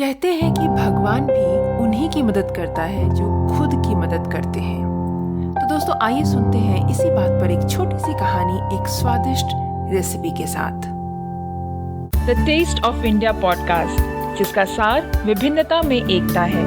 कहते हैं कि भगवान भी उन्हीं की मदद करता है जो खुद की मदद करते हैं। तो दोस्तों आइए सुनते हैं इसी बात पर एक छोटी सी कहानी एक स्वादिष्ट रेसिपी के साथ। The taste of India podcast, जिसका सार विभिन्नता में एकता है,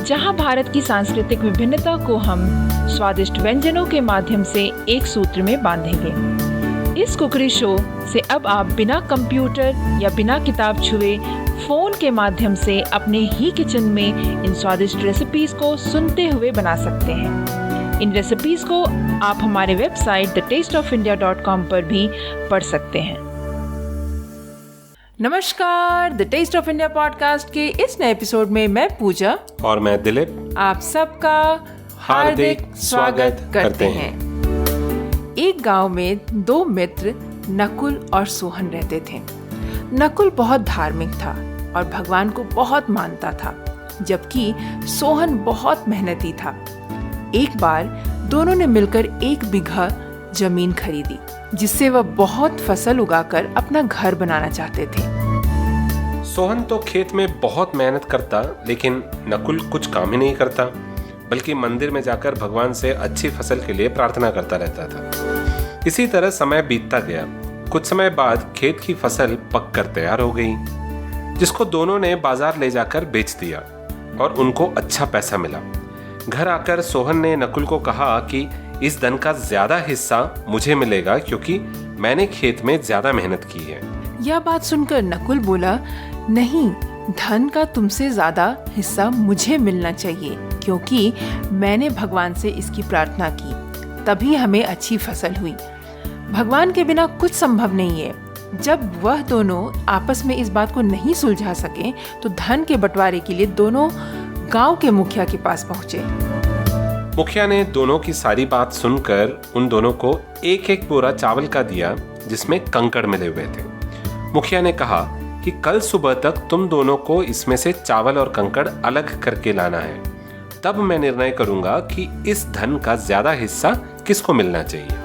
जहां भारत की सांस्कृतिक विभिन्नता को हम स्वादिष्ट व्यंजनों के माध्यम से एक सूत्र में बांधेंगे। इस कुकरी शो से अब आप बिना कंप्यूटर या बिना किताब छुए फोन के माध्यम से अपने ही किचन में इन स्वादिष्ट रेसिपीज को सुनते हुए बना सकते हैं। इन रेसिपीज को आप हमारे वेबसाइट thetasteofindia.com पर भी पढ़ सकते हैं। नमस्कार, the taste of India podcast के इस नए एपिसोड में मैं पूजा और मैं दिलीप आप सबका हार्दिक स्वागत करते हैं। एक गांव में दो मित्र नकुल और सोहन रहते थे। नकुल बहुत धार्मिक था और भगवान को बहुत मानता था, जबकि सोहन बहुत मेहनती था। एक बार दोनों ने मिलकर 1 बीघा जमीन खरीदी, जिससे वह बहुत फसल उगाकर अपना घर बनाना चाहते थे। सोहन तो खेत में बहुत मेहनत करता, लेकिन नकुल कुछ काम ही नहीं करता, बल्कि मंदिर में जाकर भगवान से अच्छी फसल के लिए प्रार्थना करता रहता था। इसी तरह समय बीतता गया। कुछ समय बाद खेत की फसल पककर तैयार हो गई, जिसको दोनों ने बाजार ले जाकर बेच दिया और उनको अच्छा पैसा मिला। घर आकर सोहन ने नकुल को कहा कि इस धन का ज्यादा हिस्सा मुझे मिलेगा, क्योंकि मैंने खेत में ज्यादा मेहनत की है। यह बात सुनकर नकुल बोला, नहीं, धन का तुमसे ज्यादा हिस्सा मुझे मिलना चाहिए, क्योंकि मैंने भगवान से इसकी प्रार्थना की, तभी हमें अच्छी फसल हुई। भगवान के बिना कुछ संभव नहीं है। जब वह दोनों आपस में इस बात को नहीं सुलझा सके, तो धन के बंटवारे के लिए दोनों गांव के मुखिया के पास पहुंचे। मुखिया ने दोनों की सारी बात सुनकर उन दोनों को एक एक बोरा चावल का दिया, जिसमें कंकड़ मिले हुए थे। मुखिया ने कहा कि कल सुबह तक तुम दोनों को इसमें से चावल और कंकड़ अलग करके लाना है, तब मैं निर्णय करूंगा कि इस धन का ज्यादा हिस्सा किसको मिलना चाहिए।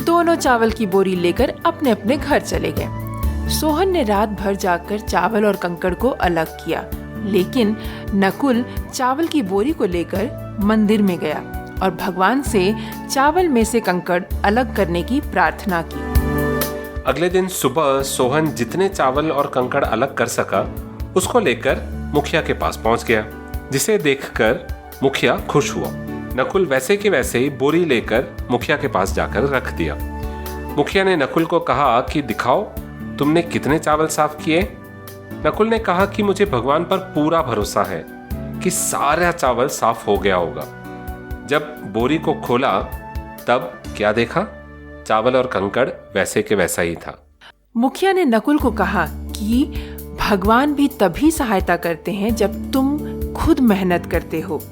दोनों चावल की बोरी लेकर अपने अपने घर चले गए। सोहन ने रात भर जाकर चावल और कंकड़ को अलग किया, लेकिन नकुल चावल की बोरी को लेकर मंदिर में गया और भगवान से चावल में से कंकड़ अलग करने की प्रार्थना की। अगले दिन सुबह सोहन जितने चावल और कंकड़ अलग कर सका, उसको लेकर मुखिया के पास पहुंच गया, जिसे देखकर मुखिया खुश हुआ। नकुल वैसे के वैसे ही बोरी लेकर मुखिया के पास जाकर रख दिया। मुखिया ने नकुल को कहा कि दिखाओ तुमने कितने चावल साफ किए। नकुल ने कहा कि मुझे भगवान पर पूरा भरोसा है कि सारा चावल साफ हो गया होगा। जब बोरी को खोला तब क्या देखा, चावल और कंकड़ वैसे के वैसा ही था। मुखिया ने नकुल को कहा कि भगवान भी तभी सहायता करते हैं जब तुम खुद मेहनत करते हो।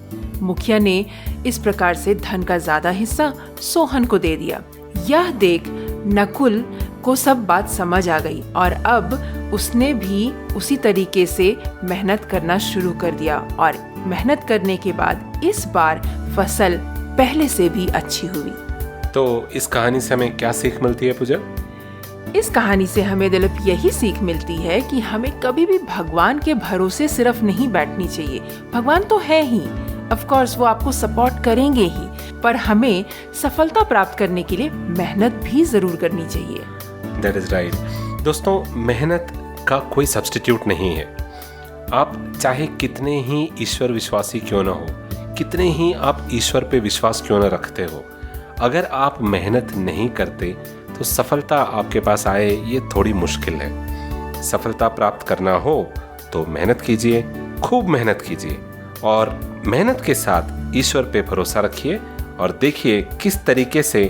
मुखिया ने इस प्रकार से धन का ज्यादा हिस्सा सोहन को दे दिया। यह देख नकुल को सब बात समझ आ गई और अब उसने भी उसी तरीके से मेहनत करना शुरू कर दिया, और मेहनत करने के बाद इस बार फसल पहले से भी अच्छी हुई। तो इस कहानी से हमें क्या सीख मिलती है पूजा? इस कहानी से हमें दिलीप यही सीख मिलती है कि हमें कभी भी भगवान के भरोसे सिर्फ नहीं बैठनी चाहिए। भगवान तो है ही, ऑफ कोर्स वो आपको सपोर्ट करेंगे ही, पर हमें सफलता प्राप्त करने के लिए मेहनत भी जरूर करनी चाहिए। That is right. दोस्तों, मेहनत का कोई सब्स्टिट्यूट नहीं है। आप चाहे कितने ही ईश्वर विश्वासी क्यों ना हो, कितने ही आप ईश्वर पे विश्वास क्यों ना रखते हो, अगर आप मेहनत नहीं करते तो सफलता आपके पास आए ये थोड़ी मुश्किल है। सफलता प्राप्त करना हो तो मेहनत कीजिए, खूब मेहनत कीजिए, और मेहनत के साथ ईश्वर पे भरोसा रखिए और देखिए किस तरीके से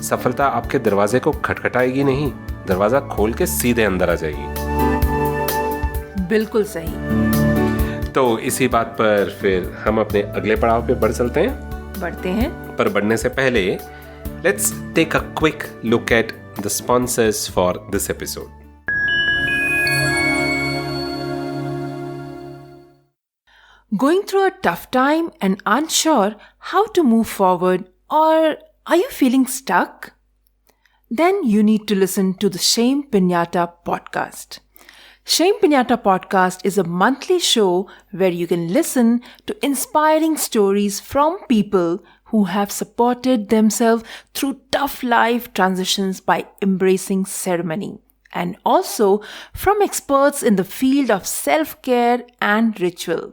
सफलता आपके दरवाजे को खटखटाएगी नहीं, दरवाजा खोल के सीधे अंदर आ जाएगी। बिल्कुल सही। तो इसी बात पर फिर हम अपने अगले पड़ाव पे बढ़ते हैं। पर बढ़ने से पहले let's take a quick look at the sponsors for this episode. Going through a tough time and unsure how to move forward, or are you feeling stuck? Then you need to listen to the Shame Pinata podcast. Shame Pinata Podcast is a monthly show where you can listen to inspiring stories from people who have supported themselves through tough life transitions by embracing ceremony, and also from experts in the field of self-care and ritual.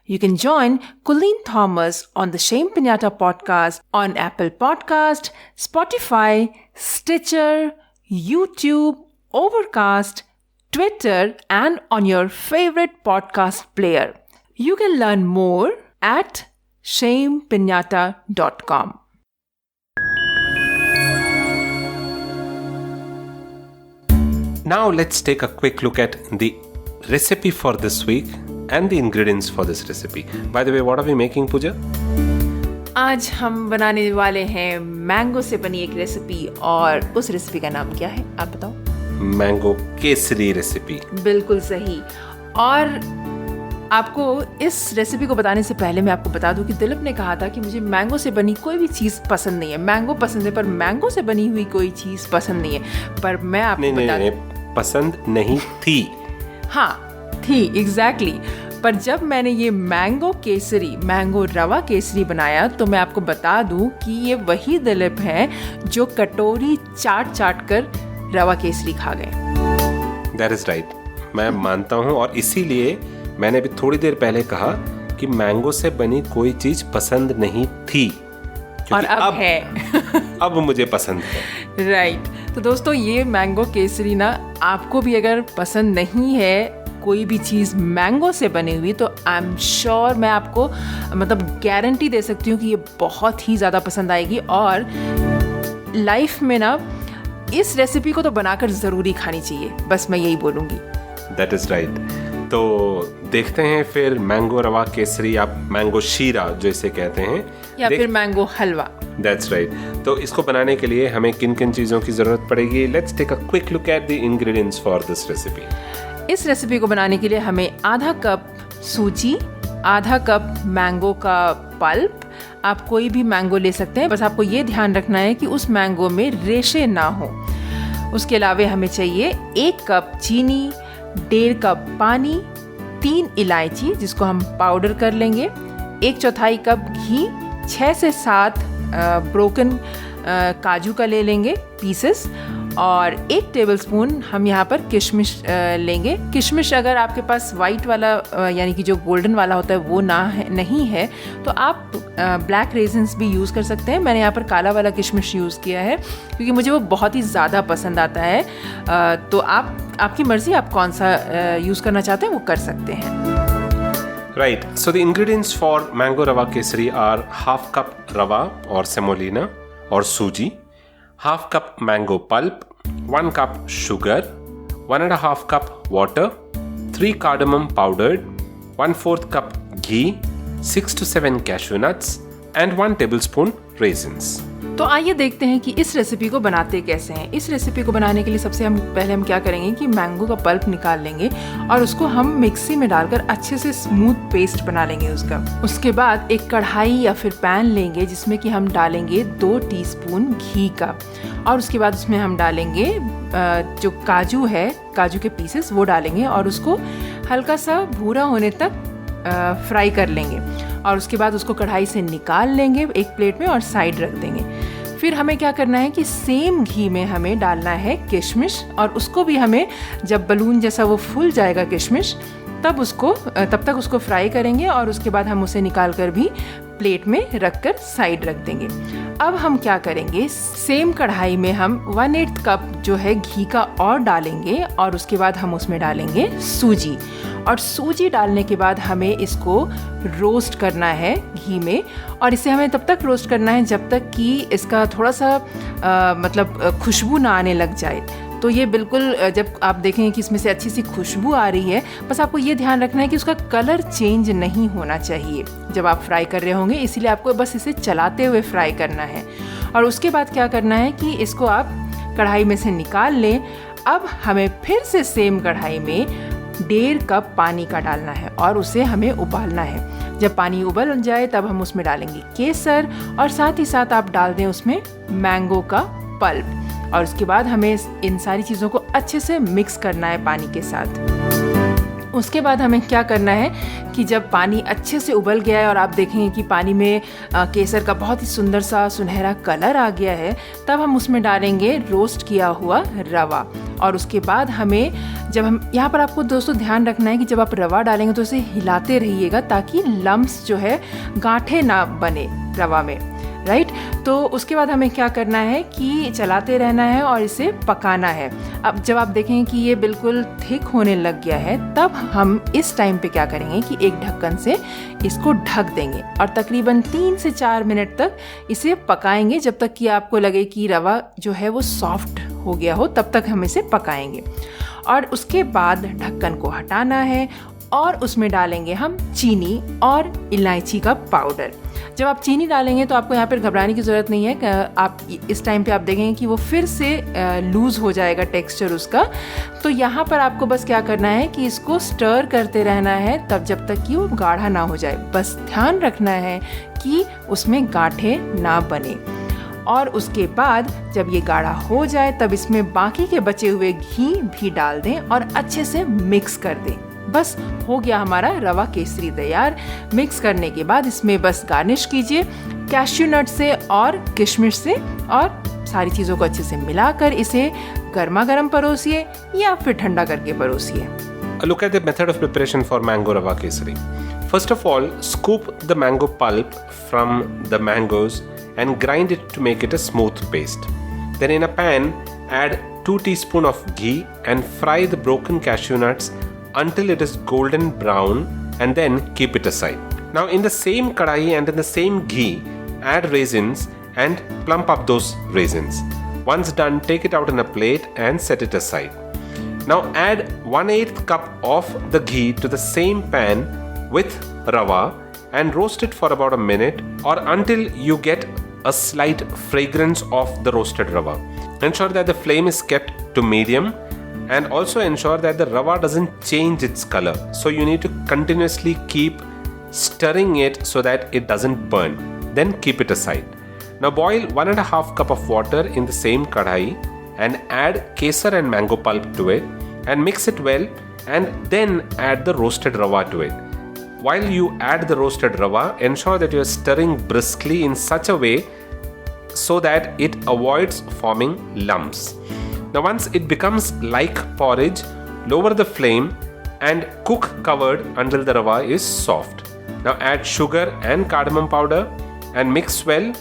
You can join Colleen Thomas on the Shame Pinata Podcast on Apple Podcast, Spotify, Stitcher, YouTube, Overcast, Twitter, and on your favorite podcast player. You can learn more at shamepinata.com. Now let's take a quick look at the recipe for this week and the ingredients for this recipe. By the way, what are we making, Pooja? आज हम बनाने वाले हैं mango से बनी एक recipe, और उस रेसिपी का नाम क्या है आप बताओ? Mango Kesari recipe. बिल्कुल सही। और आपको इस रेसिपी को बताने से पहले मैं आपको बता दूं कि दिलीप ने कहा था कि मुझे मैंगो से बनी कोई भी चीज़ पसंद नहीं है। मैंगो पसंद है पर मैंगो से बनी हुई कोई चीज़ पसंद नहीं है। पर मैं आपको बता दूं, पसंद नहीं थी। हाँ थी, एग्जैक्टली। पर जब मैंने ये मैंगो रवा केसरी बनाया तो मैं आपको बता दूं कि ये वही दिलीप है जो कटोरी चाट कर रवा केसरी खा गए। That is right, मैं मानता हूँ, और इसीलिए मैंने भी थोड़ी देर पहले कहा कि मैंगो से बनी कोई चीज पसंद नहीं थी, और अब है। अब मुझे पसंद है। राइट। तो दोस्तों, ये मैंगो केसरी ना आपको भी अगर पसंद नहीं है कोई भी चीज़ मैंगो से बनी हुई, तो आई एम श्योर, मैं आपको मतलब गारंटी दे सकती हूँ कि ये बहुत ही ज़्यादा पसंद आएगी। और लाइफ में ना इस रेसिपी को तो बनाकर ज़रूरी खानी चाहिए, बस मैं यही बोलूँगी। That is right. तो देखते हैं फिर मैंगो रवा केसरी, आप मैंगो शीरा जो इसे कहते हैं, या फिर मैंगो हलवा। That's right. तो इसको बनाने के लिए हमें किन किन चीज़ों की ज़रूरत पड़ेगी? Let's take a quick look at the ingredients for this recipe. इस रेसिपी को बनाने के लिए हमें आधा कप सूजी, आधा कप मैंगो का पल्प, आप कोई भी मैंगो ले सकते हैं, बस आपको ये ध्यान रखना है कि उस मैंगो में रेशे ना हो। उसके अलावा हमें चाहिए 1 कप चीनी, 1.5 कप पानी, 3 इलायची जिसको हम पाउडर कर लेंगे, 1/4 कप घी, 6 से 7 ब्रोकन काजू का ले लेंगे पीसेस, और 1 टेबलस्पून हम यहाँ पर किशमिश लेंगे। किशमिश अगर आपके पास वाइट वाला यानी कि जो गोल्डन वाला होता है वो नहीं है तो आप ब्लैक रेजिन्स भी यूज़ कर सकते हैं। मैंने यहाँ पर काला वाला किशमिश यूज़ किया है क्योंकि मुझे वो बहुत ही ज़्यादा पसंद आता है। तो आपकी मर्ज़ी, आप कौन सा यूज़ करना चाहते हैं वो कर सकते हैं। Right, so the ingredients for mango rava kesari are 1/2 cup rava or semolina or suji, 1/2 cup mango pulp, 1 cup sugar, 1.5 cup water, 3 cardamom powdered, 1/4 cup ghee, 6 to 7 cashew nuts and 1 tablespoon raisins. तो आइए देखते हैं कि इस recipe को बनाते कैसे हैं। इस रेसिपी को बनाने के लिए सबसे पहले हम क्या करेंगे कि मैंगो का पल्प निकाल लेंगे और उसको हम मिक्सी में डालकर अच्छे से स्मूथ पेस्ट बना लेंगे उसका। उसके बाद एक कढ़ाई या फिर पैन लेंगे जिसमें कि हम डालेंगे 2 टीस्पून घी का, और उसके बाद उसमें हम डालेंगे जो काजू है, काजू के पीसेस वो डालेंगे और उसको हल्का सा भूरा होने तक फ्राई कर लेंगे, और उसके बाद उसको कढ़ाई से निकाल लेंगे एक प्लेट में और साइड रख देंगे। फिर हमें क्या करना है कि सेम घी में हमें डालना है किशमिश, और उसको भी हमें जब बलून जैसा वो फूल जाएगा किशमिश तब तक उसको फ्राई करेंगे, और उसके बाद हम उसे निकाल कर भी प्लेट में रखकर साइड रख देंगे। अब हम क्या करेंगे, सेम कढ़ाई में हम 1/8 कप जो है घी का और डालेंगे, और उसके बाद हम उसमें डालेंगे सूजी, और सूजी डालने के बाद हमें इसको रोस्ट करना है घी में, और इसे हमें तब तक रोस्ट करना है जब तक कि इसका थोड़ा सा मतलब खुशबू ना आने लग जाए। तो ये बिल्कुल जब आप देखेंगे कि इसमें से अच्छी सी खुशबू आ रही है, बस आपको ये ध्यान रखना है कि उसका कलर चेंज नहीं होना चाहिए जब आप फ्राई कर रहे होंगे, इसीलिए आपको बस इसे चलाते हुए फ्राई करना है। और उसके बाद क्या करना है कि इसको आप कढ़ाई में से निकाल लें। अब हमें फिर से सेम कढ़ाई में 1.5 कप पानी का डालना है और उसे हमें उबालना है। जब पानी उबल जाए तब हम उसमें डालेंगे केसर, और साथ ही साथ आप डाल दें उसमें मैंगो का पल्प, और उसके बाद हमें इन सारी चीज़ों को अच्छे से मिक्स करना है पानी के साथ। उसके बाद हमें क्या करना है कि जब पानी अच्छे से उबल गया है और आप देखेंगे कि पानी में केसर का बहुत ही सुंदर सा सुनहरा कलर आ गया है, तब हम उसमें डालेंगे रोस्ट किया हुआ रवा। और उसके बाद हमें जब हम यहाँ पर आपको दोस्तों ध्यान रखना है कि जब आप रवा डालेंगे तो उसे हिलाते रहिएगा ताकि लम्स जो है गांठें ना बने रवा में, राइट। तो उसके बाद हमें क्या करना है कि चलाते रहना है और इसे पकाना है। अब जब आप देखेंगे कि ये बिल्कुल थिक होने लग गया है, तब हम इस टाइम पे क्या करेंगे कि एक ढक्कन से इसको ढक देंगे और तकरीबन 3 से 4 मिनट तक इसे पकाएंगे, जब तक कि आपको लगे कि रवा जो है वो सॉफ्ट हो गया हो, तब तक हम इसे पकाएंगे। और उसके बाद ढक्कन को हटाना है और उसमें डालेंगे हम चीनी और इलायची का पाउडर। जब आप चीनी डालेंगे तो आपको यहाँ पर घबराने की ज़रूरत नहीं है। आप इस टाइम पे आप देखेंगे कि वो फिर से लूज़ हो जाएगा टेक्सचर उसका। तो यहाँ पर आपको बस क्या करना है कि इसको स्टर करते रहना है तब जब तक कि वो गाढ़ा ना हो जाए। बस ध्यान रखना है कि उसमें गांठें ना बने। और उसके बाद जब ये गाढ़ा हो जाए तब इसमें बाकी के बचे हुए घी भी डाल दें और अच्छे से मिक्स कर दें। बस हो गया हमारा रवा केसरी तैयार। मिक्स करने के बाद इसमें बस गार्निश कीजिए कैश्यू नट से और किशमिश से, और सारी चीज़ों को अच्छे से मिलाकर इसे गर्मा गर्म परोसिए या फिर ठंडा करके परोसिए। Look at the method of preparation for mango rava kesari. First of all, scoop the mango pulp from the mangoes and grind it to make it a smooth paste. Then in a pan, add 2 teaspoons of ghee and fry the broken cashew nuts until it is golden brown, and then keep it aside. Now in the same kadai and in the same ghee, add raisins and plump up those raisins. Once done, take it out in a plate and set it aside. Now add 1/8 cup of the ghee to the same pan with rava and roast it for about a minute or until you get a slight fragrance of the roasted rava. Ensure that the flame is kept to medium and also ensure that the rava doesn't change its color. So you need to continuously keep stirring it so that it doesn't burn. Then keep it aside. Now boil 1.5 cup of water in the same kadai and add kesar and mango pulp to it and mix it well, and then add the roasted rava to it. While you add the roasted rava, ensure that you are stirring briskly in such a way so that it avoids forming lumps. Now once it becomes like porridge, lower the flame and cook covered until the rava is soft. Now add sugar and cardamom powder and mix well.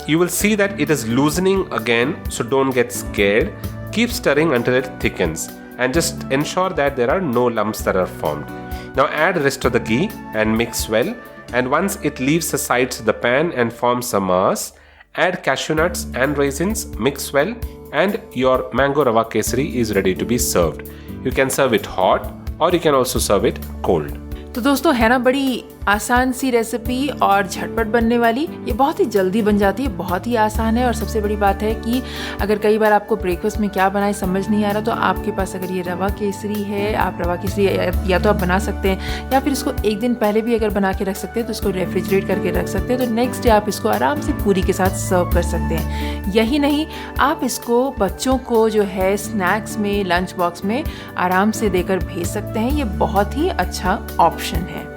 You will see that it is loosening again, so don't get scared. Keep stirring until it thickens and just ensure that there are no lumps that are formed. Now add rest of the ghee and mix well, and once it leaves the sides of the pan and forms a mass, add cashew nuts and raisins, mix well, and your mango rava kesari is ready to be served. You can serve it hot or you can also serve it cold. तो दोस्तों है ना बड़ी आसान सी recipe और झटपट बनने वाली। ये बहुत ही जल्दी बन जाती है, बहुत ही आसान है। और सबसे बड़ी बात है कि अगर कई बार आपको ब्रेकफास्ट में क्या बनाए समझ नहीं आ रहा, तो आपके पास अगर ये रवा केसरी है, आप रवा केसरी या तो आप बना सकते हैं या फिर इसको एक दिन पहले भी अगर बना के रख सकते हैं तो इसको रेफ्रिजरेट करके रख सकते हैं। तो नेक्स्ट डे आप इसको आराम से पूरी के साथ सर्व कर सकते हैं। यही नहीं, आप इसको बच्चों को जो है स्नैक्स में, लंच बॉक्स में आराम से देकर भेज सकते हैं। ये बहुत ही अच्छा ऑप्शन है।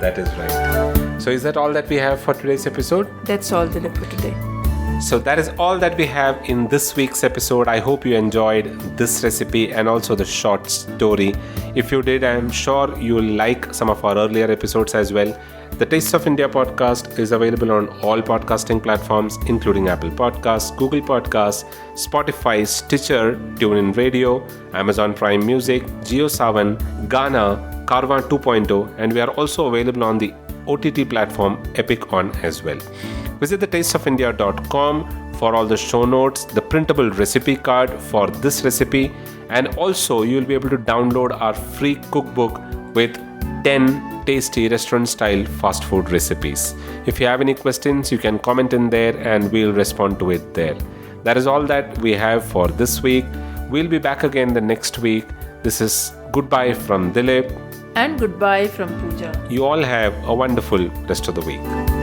That is right. So is that all that we have for today's episode? That's all for today. So that is all that we have in this week's episode. I hope you enjoyed this recipe and also the short story. If you did, I am sure you'll like some of our earlier episodes as well. The Taste of India podcast is available on all podcasting platforms, including Apple Podcasts, Google Podcasts, Spotify, Stitcher, TuneIn Radio, Amazon Prime Music, JioSaavn, Gaana, Carvaan 2.0, and we are also available on the OTT platform Epic On as well. Visit thetasteofindia.com for all the show notes, the printable recipe card for this recipe, and also you'll be able to download our free cookbook with 10 tasty restaurant style fast food recipes. If you have any questions, you can comment in there and we'll respond to it there. That is all that we have for this week. We'll be back again the next week. This is goodbye from Dilip. And goodbye from Pooja. You all have a wonderful rest of the week.